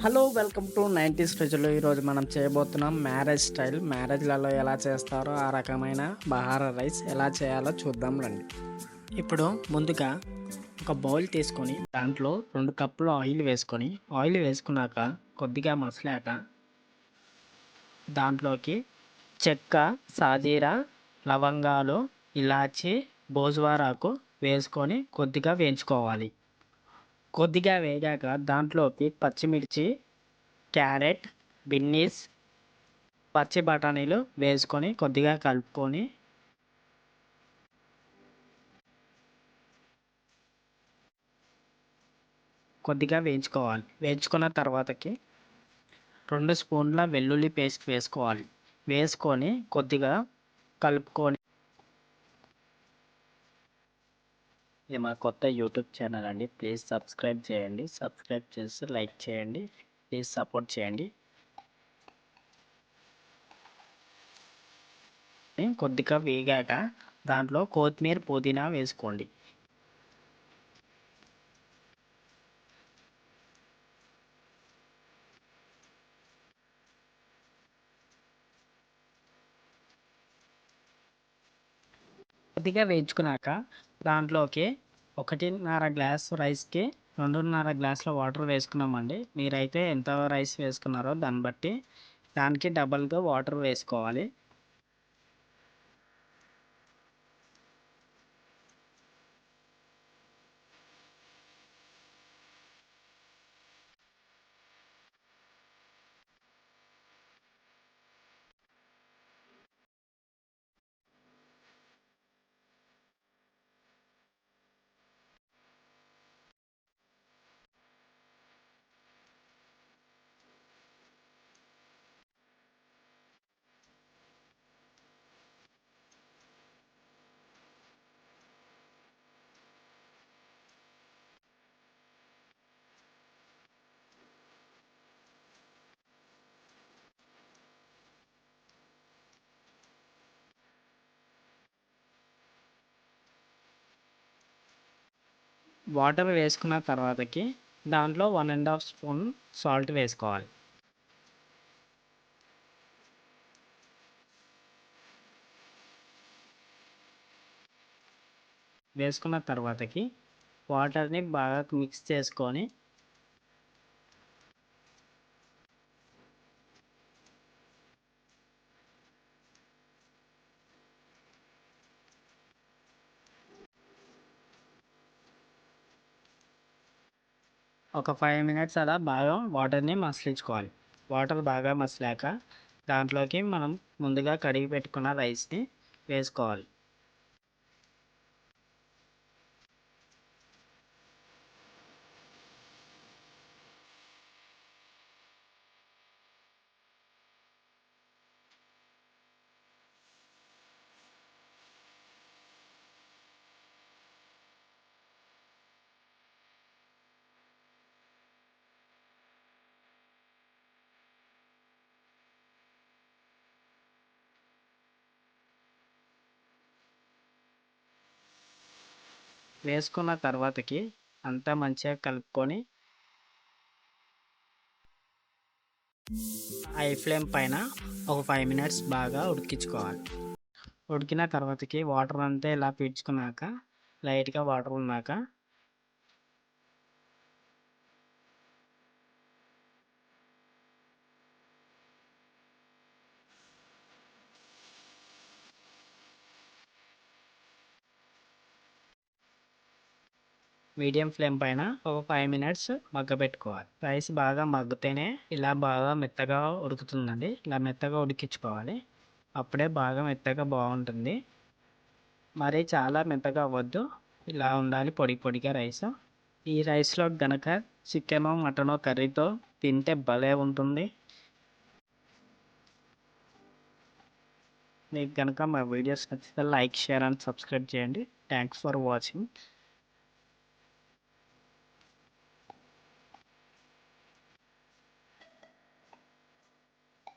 Hello welcome to 90s special. ఈరోజు మనం చేయబోతున్నాం మ్యారేజ్ స్టైల్. మ్యారేజ్లలో ఎలా చేస్తారో ఆ రకమైన బహారా రైస్ ఎలా చేయాలో చూద్దాం రండి. ఇప్పుడు ముందుగా ఒక బౌల్ తీసుకొని దాంట్లో 2 కప్పులు ఆయిల్ వేసుకొని ఆయిల్ వేసుకున్నాక కొద్దిగా మసలాక దాంట్లోకి చెక్క, సాజీరా, లవంగాలు, ఇలాచి, బోజువారాకు వేసుకొని కొద్దిగా వేయించుకోవాలి. కొద్దిగా వేగాక దాంట్లోకి పచ్చిమిర్చి, క్యారెట్, బిన్నీస్, పచ్చి బఠానీలు వేసుకొని కొద్దిగా కలుపుకొని కొద్దిగా వేయించుకోవాలి. వేయించుకున్న తర్వాతకి 2 స్పూన్ల వెల్లుల్లి పేస్ట్ వేసుకోవాలి. వేసుకొని కొద్దిగా కలుపుకొని. ఇది మా కొత్త యూట్యూబ్ ఛానల్ అండి. ప్లీజ్ సబ్స్క్రైబ్ చేయండి. సబ్స్క్రైబ్ చేసి లైక్ చేయండి. ప్లీజ్ సపోర్ట్ చేయండి. కొద్దిగా వేగాక దాంట్లో కొత్తిమీర, పుదీనా వేసుకోండి. కొద్దిగా వేయించుకున్నాక దాంట్లోకి 1.5 గ్లాస్ రైస్కి 2.5 గ్లాసుల వాటర్ వేసుకున్నామండి. మీరైతే ఎంత రైస్ వేసుకున్నారో దాన్ని బట్టి దానికి డబల్గా వాటర్ వేసుకోవాలి. వాటర్ వేసుకున్న తర్వాతకి దాంట్లో 1.5 స్పూన్ సాల్ట్ వేసుకోవాలి. వేసుకున్న తర్వాతకి వాటర్ని బాగా మిక్స్ చేసుకొని ఒక 5 మినిట్స్ అలా బాగా వాటర్ని మసిలించుకోవాలి. వాటర్ బాగా మసిలాక దాంట్లోకి మనం ముందుగా కడిగి పెట్టుకున్న రైస్ని వేసుకోవాలి. వేసుకున్న తర్వాతకి అంతా మంచిగా కలుపుకొని హై ఫ్లేమ్ పైన ఒక 5 మినిట్స్ బాగా ఉడికించుకోవాలి. ఉడికిన తర్వాతకి వాటర్ అంతా ఇలా పీల్చుకున్నాక లైట్గా వాటర్ ఉన్నాక మీడియం ఫ్లేమ్ పైన ఒక 5 మినిట్స్ మగ్గబెట్టుకోవాలి. రైస్ బాగా మగ్గితేనే ఇలా బాగా మెత్తగా ఉడుకుతుందండి. ఇలా మెత్తగా ఉడికించుకోవాలి. అప్పుడే బాగా మెత్తగా బాగుంటుంది. మరి చాలా మెత్తగా అవ్వద్దు. ఇలా ఉండాలి పొడి పొడిగా రైస్. ఈ రైస్లో గనక చికెనో మటనో కర్రీతో తింటే భలే ఉంటుంది. మీకు కనుక మా వీడియోస్ నచ్చితే లైక్, షేర్ అండ్ సబ్స్క్రైబ్ చేయండి. Thanks for watching.